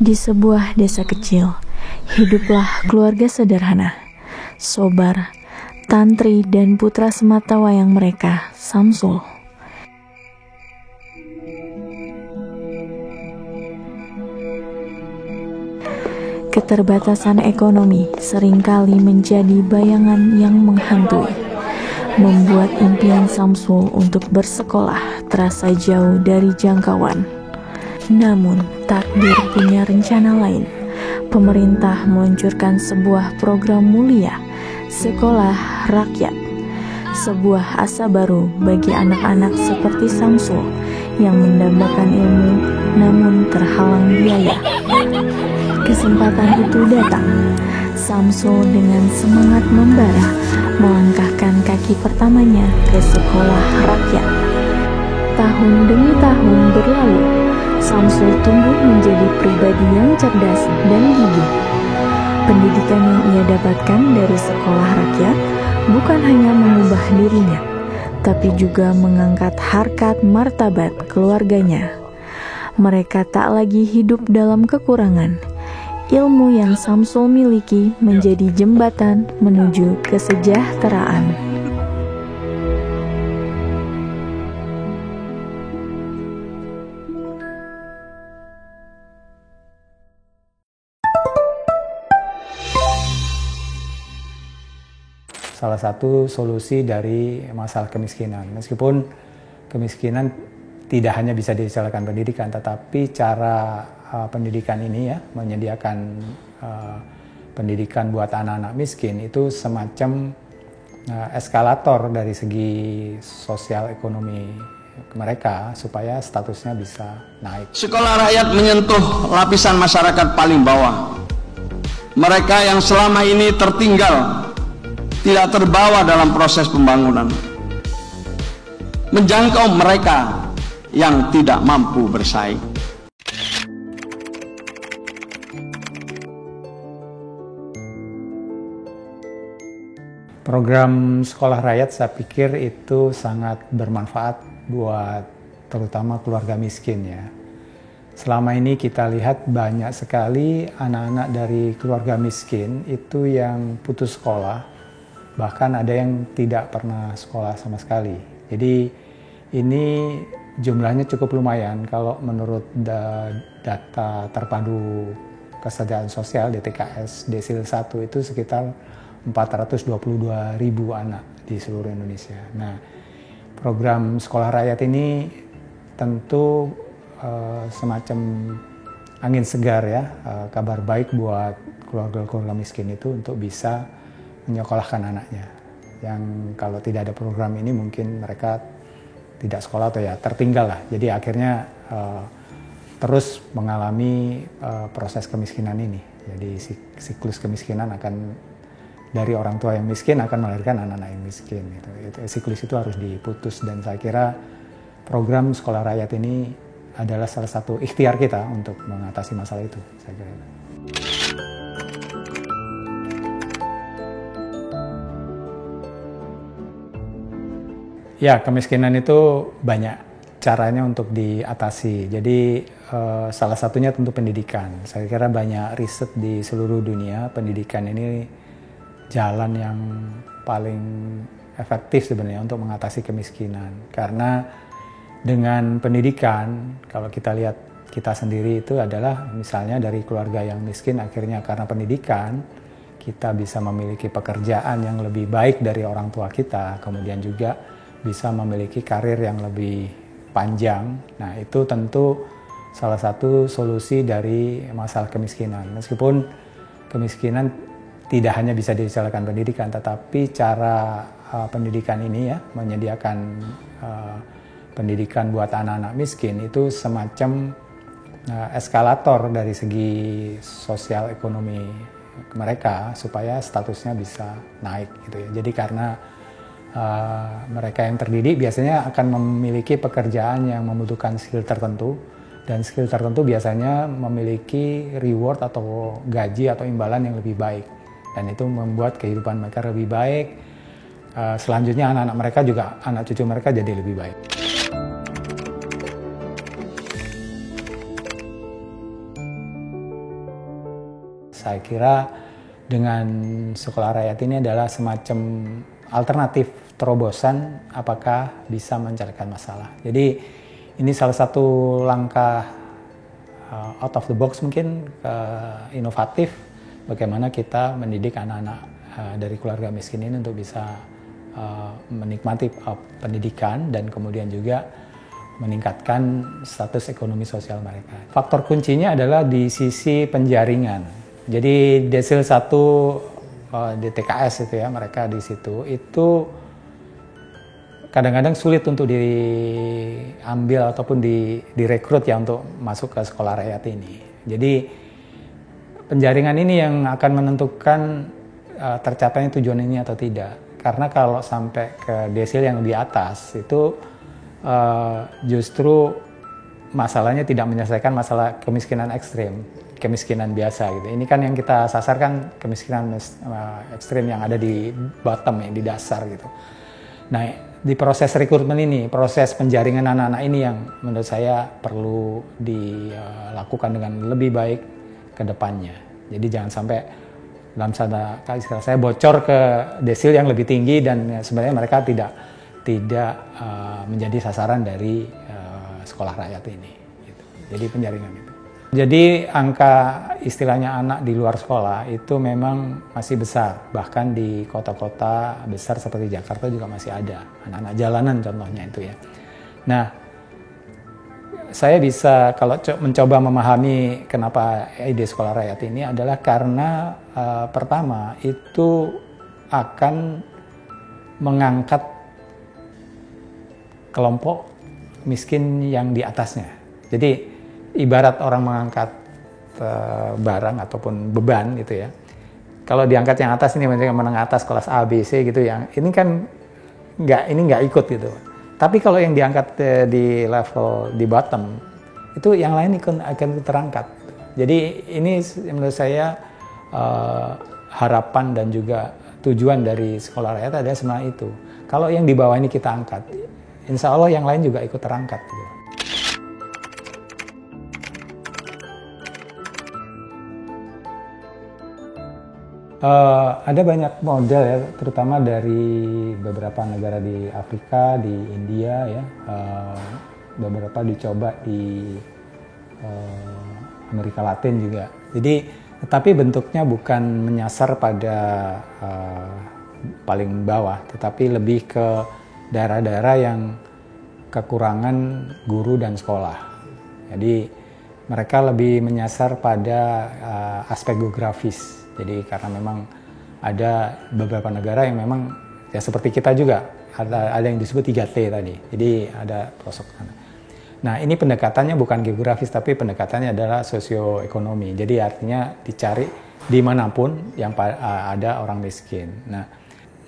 Di sebuah desa kecil, hiduplah keluarga sederhana, Sobar, Tantri, dan putra sematawayang mereka, Samsul. Keterbatasan ekonomi seringkali menjadi bayangan yang menghantui, membuat impian Samsul untuk bersekolah terasa jauh dari jangkauan. Namun, takdir punya rencana lain. Pemerintah meluncurkan sebuah program mulia, Sekolah Rakyat. Sebuah asa baru bagi anak-anak seperti Samsul yang mendambakan ilmu namun terhalang biaya. Kesempatan itu datang. Samsul dengan semangat membara melangkahkan kaki pertamanya ke sekolah rakyat. Tahun demi tahun berlalu, Samsul tumbuh menjadi pribadi yang cerdas dan gigih. Pendidikan yang ia dapatkan dari sekolah rakyat bukan hanya mengubah dirinya, tapi juga mengangkat harkat martabat keluarganya. Mereka tak lagi hidup dalam kekurangan. Ilmu yang Samsul miliki menjadi jembatan menuju kesejahteraan. Salah satu solusi dari masalah kemiskinan. Meskipun kemiskinan tidak hanya bisa diselesaikan pendidikan, tetapi cara pendidikan ini ya, menyediakan pendidikan buat anak-anak miskin itu semacam eskalator dari segi sosial ekonomi mereka supaya statusnya bisa naik. Sekolah rakyat menyentuh lapisan masyarakat paling bawah. Mereka yang selama ini tertinggal, tidak terbawa dalam proses pembangunan, menjangkau mereka yang tidak mampu bersaing. Program sekolah rakyat saya pikir itu sangat bermanfaat buat terutama keluarga miskin ya. Selama ini kita lihat banyak sekali anak-anak dari keluarga miskin itu yang putus sekolah, bahkan ada yang tidak pernah sekolah sama sekali. Jadi ini jumlahnya cukup lumayan kalau menurut data terpadu kesejahteraan sosial DTKS Desil 1 itu sekitar 422.000 anak di seluruh Indonesia. Nah, program sekolah rakyat ini tentu semacam angin segar ya, kabar baik buat keluarga-keluarga miskin itu untuk bisa menyekolahkan anaknya. Yang kalau tidak ada program ini mungkin mereka tidak sekolah atau ya tertinggal lah. Jadi akhirnya terus mengalami proses kemiskinan ini. Jadi siklus kemiskinan akan dari orang tua yang miskin akan melahirkan anak-anak yang miskin. Siklus itu harus diputus dan saya kira program sekolah rakyat ini adalah salah satu ikhtiar kita untuk mengatasi masalah itu. Saya kira. Ya, kemiskinan itu banyak caranya untuk diatasi. Jadi salah satunya tentu pendidikan. Saya kira banyak riset di seluruh dunia pendidikan ini jalan yang paling efektif sebenarnya untuk mengatasi kemiskinan. Karena dengan pendidikan, kalau kita lihat kita sendiri itu adalah misalnya dari keluarga yang miskin, akhirnya karena pendidikan kita bisa memiliki pekerjaan yang lebih baik dari orang tua kita, kemudian juga bisa memiliki karir yang lebih panjang. Nah, itu tentu salah satu solusi dari masalah kemiskinan. Meskipun kemiskinan tidak hanya bisa diselesaikan pendidikan, tetapi cara pendidikan ini ya, menyediakan pendidikan buat anak-anak miskin itu semacam eskalator dari segi sosial ekonomi mereka supaya statusnya bisa naik gitu ya. Jadi karena mereka yang terdidik biasanya akan memiliki pekerjaan yang membutuhkan skill tertentu, dan skill tertentu biasanya memiliki reward atau gaji atau imbalan yang lebih baik. Dan itu membuat kehidupan mereka lebih baik. Selanjutnya anak-anak mereka juga, anak cucu mereka jadi lebih baik. saya kira dengan sekolah rakyat ini adalah semacam alternatif terobosan apakah bisa menyelesaikan masalah. Jadi ini salah satu langkah out of the box mungkin inovatif bagaimana kita mendidik anak-anak dari keluarga miskin ini untuk bisa menikmati pendidikan dan kemudian juga meningkatkan status ekonomi sosial mereka. Faktor kuncinya adalah di sisi penjaringan. Jadi desil 1 di TKS itu ya, mereka di situ itu kadang-kadang sulit untuk diambil ataupun direkrut ya untuk masuk ke sekolah rakyat ini. Jadi penjaringan ini yang akan menentukan tercapainya tujuan ini atau tidak. Karena kalau sampai ke desil yang di atas itu justru masalahnya tidak menyelesaikan masalah kemiskinan ekstrim, kemiskinan biasa gitu. Ini kan yang kita sasarkan kemiskinan ekstrim yang ada di bottom ya, di dasar gitu. Nah, di proses rekrutmen ini, proses penjaringan anak-anak ini yang menurut saya perlu dilakukan dengan lebih baik ke depannya. Jadi jangan sampai dalam istilah saya bocor ke desil yang lebih tinggi dan sebenarnya mereka tidak menjadi sasaran dari sekolah rakyat ini. Gitu. Jadi penjaringan itu. Jadi angka istilahnya anak di luar sekolah itu memang masih besar. Bahkan di kota-kota besar seperti Jakarta juga masih ada. Anak-anak jalanan contohnya itu ya. Nah, saya bisa kalau mencoba memahami kenapa ide sekolah rakyat ini adalah karena pertama itu akan mengangkat kelompok miskin yang di atasnya. Jadi ibarat orang mengangkat barang ataupun beban gitu ya. Kalau diangkat yang atas ini menengah atas kelas A, B, C gitu yang ini kan nggak ikut gitu. Tapi kalau yang diangkat di level di bottom itu yang lain akan terangkat. Jadi ini menurut saya harapan dan juga tujuan dari sekolah rakyat adalah sebenarnya itu. Kalau yang di bawah ini kita angkat, insya Allah yang lain juga ikut terangkat. Gitu. Ada banyak model ya, terutama dari beberapa negara di Afrika, di India ya, beberapa dicoba di Amerika Latin juga. Jadi, tetapi bentuknya bukan menyasar pada paling bawah, tetapi lebih ke daerah-daerah yang kekurangan guru dan sekolah. Jadi mereka lebih menyasar pada aspek geografis. Jadi karena memang ada beberapa negara yang memang ya seperti kita juga ada yang disebut 3T tadi. Jadi ada pelosok sana. Nah ini pendekatannya bukan geografis tapi pendekatannya adalah sosioekonomi. Jadi artinya dicari dimanapun yang ada orang miskin. Nah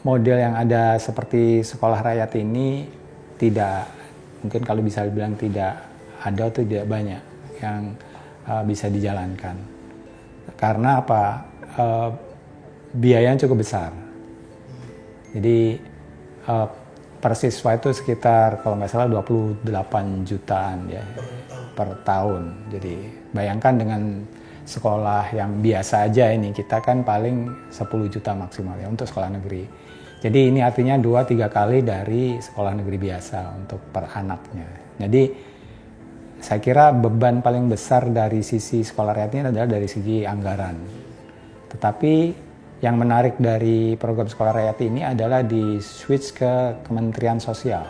model yang ada seperti sekolah rakyat ini tidak, mungkin kalau bisa dibilang tidak ada atau tidak banyak yang bisa dijalankan. Karena apa? Biayanya cukup besar. Jadi per siswa itu sekitar kalau nggak salah 28 jutaan ya per tahun. Jadi bayangkan dengan sekolah yang biasa aja ini kita kan paling 10 juta maksimal ya untuk sekolah negeri. Jadi ini artinya 2-3 kali dari sekolah negeri biasa untuk per anaknya. Jadi saya kira beban paling besar dari sisi sekolah rakyat ini adalah dari segi anggaran. Tetapi yang menarik dari program sekolah rakyat ini adalah di switch ke Kementerian Sosial.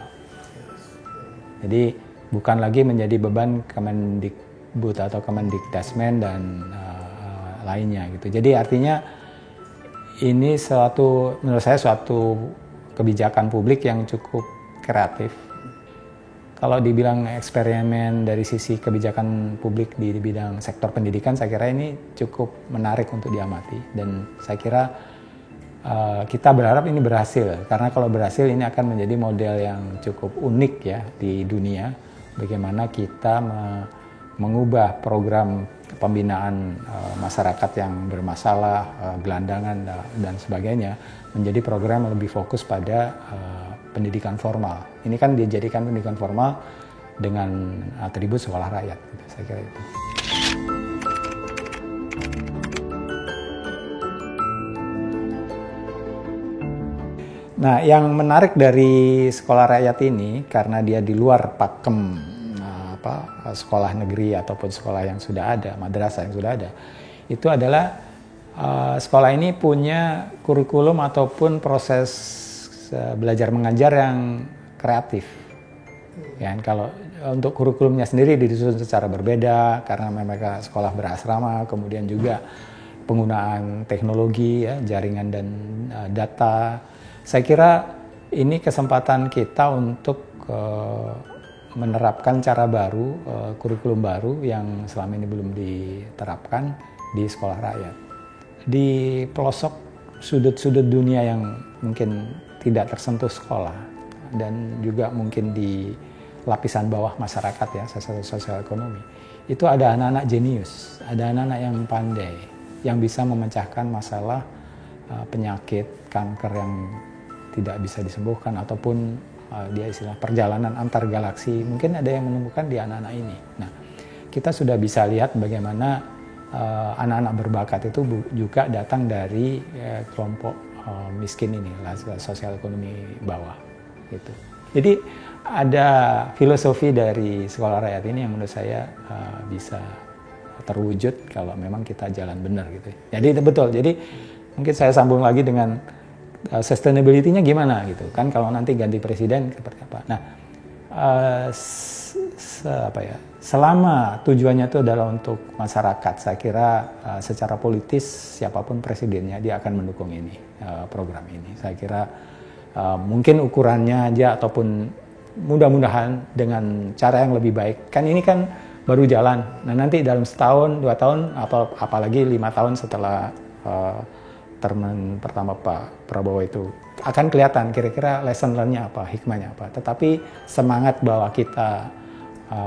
Jadi bukan lagi menjadi beban Kemendikbud atau Kemendikdasmen dan lainnya gitu. Jadi artinya ini menurut saya suatu kebijakan publik yang cukup kreatif. Kalau dibilang eksperimen dari sisi kebijakan publik di bidang sektor pendidikan, saya kira ini cukup menarik untuk diamati. Dan saya kira kita berharap ini berhasil. Karena kalau berhasil ini akan menjadi model yang cukup unik ya di dunia. Bagaimana kita mengubah program pembinaan masyarakat yang bermasalah, gelandangan dan sebagainya, menjadi program yang lebih fokus pada pendidikan formal. Ini kan dijadikan pendidikan formal dengan atribut sekolah rakyat. Gitu. Saya kira itu. Nah, yang menarik dari sekolah rakyat ini karena dia di luar pakem sekolah negeri ataupun sekolah yang sudah ada, madrasah yang sudah ada, itu adalah sekolah ini punya kurikulum ataupun proses belajar mengajar yang kreatif. Ya, kalau untuk kurikulumnya sendiri disusun secara berbeda karena mereka sekolah berasrama, kemudian juga penggunaan teknologi, ya, jaringan dan data. Saya kira ini kesempatan kita untuk menerapkan cara baru, kurikulum baru yang selama ini belum diterapkan di sekolah rakyat. Di pelosok sudut-sudut dunia yang mungkin tidak tersentuh sekolah dan juga mungkin di lapisan bawah masyarakat, ya, sosial ekonomi, itu ada anak-anak jenius, ada anak-anak yang pandai, yang bisa memecahkan masalah penyakit, kanker yang tidak bisa disembuhkan ataupun dia istilah perjalanan antar galaksi, mungkin ada yang menemukan di anak-anak ini. Nah, kita sudah bisa lihat bagaimana anak-anak berbakat itu juga datang dari kelompok miskin ini, sosial ekonomi bawah, gitu. Jadi ada filosofi dari sekolah rakyat ini yang menurut saya bisa terwujud kalau memang kita jalan benar, gitu. Jadi itu betul. Jadi mungkin saya sambung lagi dengan sustainability-nya gimana gitu kan, kalau nanti ganti presiden seperti apa. Nah, selama tujuannya itu adalah untuk masyarakat, saya kira secara politis siapapun presidennya dia akan mendukung ini, program ini. Saya kira mungkin ukurannya aja ataupun mudah-mudahan dengan cara yang lebih baik. Kan ini kan baru jalan. Nah, nanti dalam setahun, 2 tahun, apalagi 5 tahun setelah term pertama Pak Prabowo itu akan kelihatan kira-kira lesson learn-nya apa, hikmahnya apa. Tetapi semangat bahwa kita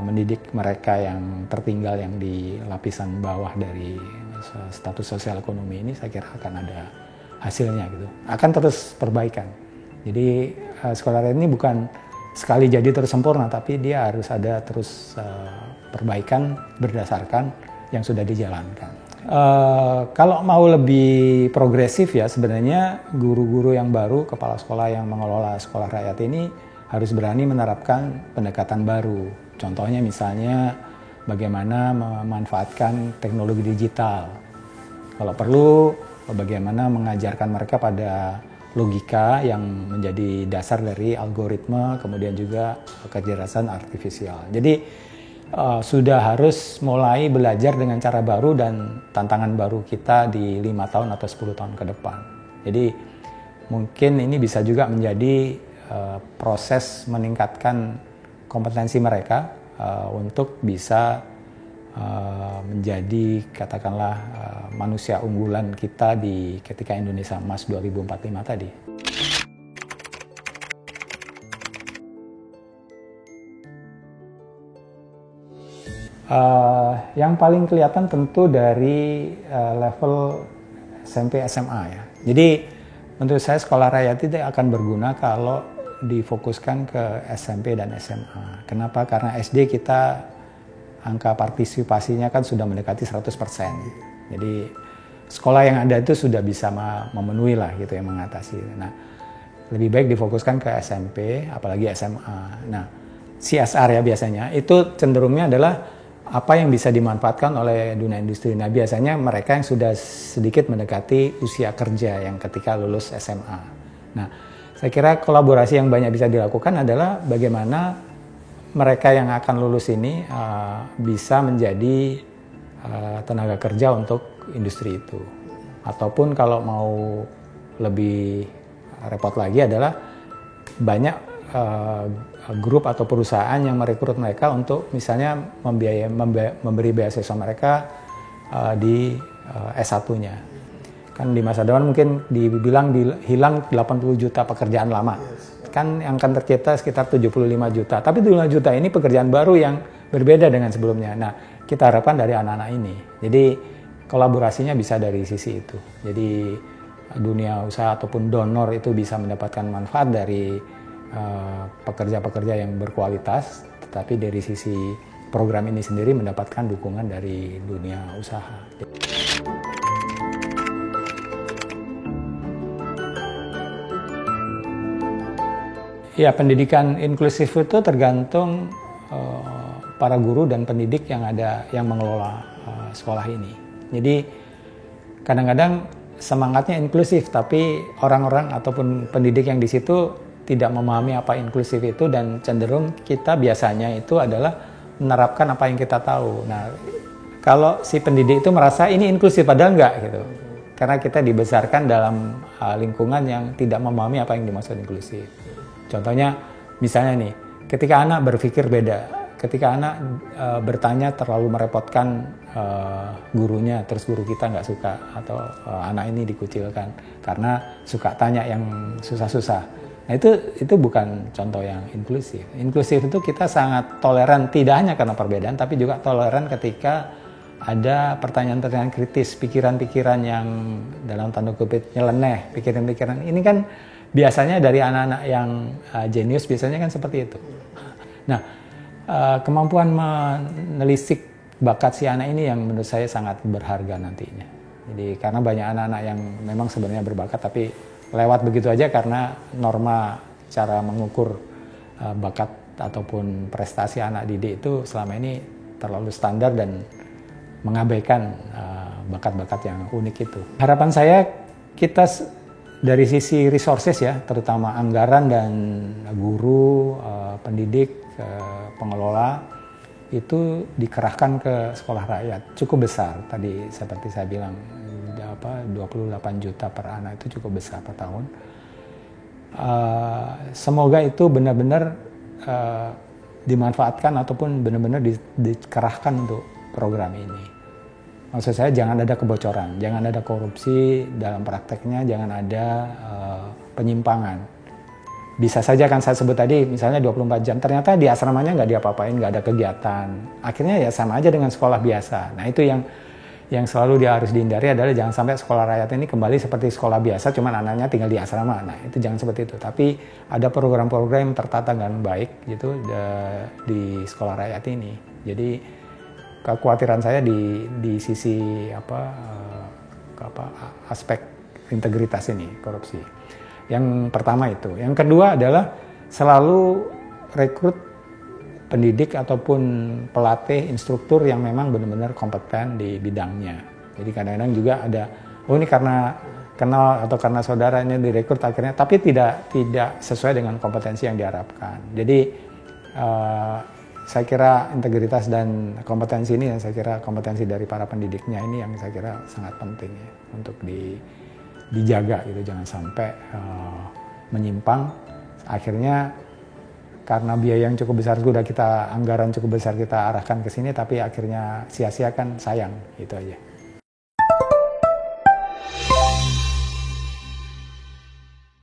mendidik mereka yang tertinggal, yang di lapisan bawah dari status sosial ekonomi ini, saya kira akan ada hasilnya gitu. Akan terus perbaikan. Jadi sekolah rakyat ini bukan sekali jadi terus sempurna, tapi dia harus ada terus perbaikan berdasarkan yang sudah dijalankan. Kalau mau lebih progresif, ya, sebenarnya guru-guru yang baru, kepala sekolah yang mengelola sekolah rakyat ini harus berani menerapkan pendekatan baru. Contohnya misalnya bagaimana memanfaatkan teknologi digital. Kalau perlu, bagaimana mengajarkan mereka pada logika yang menjadi dasar dari algoritma, kemudian juga kecerdasan artifisial. Jadi sudah harus mulai belajar dengan cara baru dan tantangan baru kita di 5 tahun atau 10 tahun ke depan. Jadi mungkin ini bisa juga menjadi proses meningkatkan kompetensi mereka untuk bisa menjadi katakanlah manusia unggulan kita di ketika Indonesia Emas 2045 tadi. Yang paling kelihatan tentu dari level SMP SMA, ya. Jadi menurut saya sekolah rakyat itu akan berguna kalau difokuskan ke SMP dan SMA. Kenapa? Karena SD kita angka partisipasinya kan sudah mendekati 100%. Jadi sekolah yang ada itu sudah bisa memenuhi lah gitu, yang mengatasi. Nah, lebih baik difokuskan ke SMP, apalagi SMA. Nah, CSR ya biasanya itu cenderungnya adalah apa yang bisa dimanfaatkan oleh dunia industri. Nah, biasanya mereka yang sudah sedikit mendekati usia kerja yang ketika lulus SMA. Nah, saya kira kolaborasi yang banyak bisa dilakukan adalah bagaimana mereka yang akan lulus ini bisa menjadi tenaga kerja untuk industri itu. Ataupun kalau mau lebih repot lagi adalah banyak grup atau perusahaan yang merekrut mereka untuk misalnya memberi beasiswa mereka di S1-nya. Kan di masa depan mungkin dibilang hilang 80 juta pekerjaan lama. Kan yang akan tercipta sekitar 75 juta. Tapi 75 juta ini pekerjaan baru yang berbeda dengan sebelumnya. Nah, kita harapkan dari anak-anak ini. Jadi kolaborasinya bisa dari sisi itu. Jadi dunia usaha ataupun donor itu bisa mendapatkan manfaat dari pekerja-pekerja yang berkualitas, tetapi dari sisi program ini sendiri mendapatkan dukungan dari dunia usaha. Ya, pendidikan inklusif itu tergantung para guru dan pendidik yang mengelola sekolah ini. Jadi kadang-kadang semangatnya inklusif, tapi orang-orang ataupun pendidik yang di situ tidak memahami apa inklusif itu, dan cenderung kita biasanya itu adalah menerapkan apa yang kita tahu. Nah, kalau si pendidik itu merasa ini inklusif, padahal enggak gitu. Karena kita dibesarkan dalam lingkungan yang tidak memahami apa yang dimaksud inklusif. Contohnya, misalnya nih, ketika anak berpikir beda, ketika anak bertanya terlalu merepotkan gurunya, terus guru kita nggak suka, atau anak ini dikucilkan karena suka tanya yang susah-susah. Nah, itu bukan contoh yang inklusif. Inklusif itu kita sangat toleran, tidak hanya karena perbedaan, tapi juga toleran ketika ada pertanyaan-pertanyaan kritis, pikiran-pikiran yang dalam tanda kutip nyeleneh, pikiran-pikiran ini kan biasanya dari anak-anak yang jenius, biasanya kan seperti itu. Nah, kemampuan menelisik bakat si anak ini yang menurut saya sangat berharga nantinya. Jadi karena banyak anak-anak yang memang sebenarnya berbakat tapi lewat begitu aja karena norma cara mengukur bakat ataupun prestasi anak didik itu selama ini terlalu standar dan mengabaikan bakat-bakat yang unik itu. Harapan saya kita dari sisi resources ya, terutama anggaran dan guru, pendidik, pengelola, itu dikerahkan ke sekolah rakyat cukup besar. Tadi seperti saya bilang 28 juta per anak itu cukup besar per tahun. Semoga itu benar-benar dimanfaatkan ataupun benar-benar dikerahkan untuk program ini. Maksud saya jangan ada kebocoran, jangan ada korupsi dalam prakteknya, jangan ada penyimpangan. Bisa saja kan saya sebut tadi misalnya 24 jam, ternyata di asramanya nggak diapa-apain, nggak ada kegiatan. Akhirnya ya sama aja dengan sekolah biasa. Nah itu yang selalu dia harus dihindari adalah jangan sampai sekolah rakyat ini kembali seperti sekolah biasa, cuman anaknya tinggal di asrama. Nah itu jangan seperti itu. Tapi ada program-program yang tertata dengan baik gitu di sekolah rakyat ini. Jadi kekhawatiran saya di sisi aspek integritas ini, korupsi. Yang pertama itu. Yang kedua adalah selalu rekrut pendidik ataupun pelatih, instruktur yang memang benar-benar kompeten di bidangnya. Jadi kadang-kadang juga ada, ini karena kenal atau karena saudaranya direkrut akhirnya, tapi tidak sesuai dengan kompetensi yang diharapkan. Jadi saya kira integritas dan kompetensi ini, yang saya kira kompetensi dari para pendidiknya ini yang saya kira sangat penting ya, untuk dijaga gitu, jangan sampai menyimpang. Akhirnya karena biaya yang cukup besar, anggaran cukup besar kita arahkan ke sini, tapi akhirnya sia-sia kan sayang, gitu aja.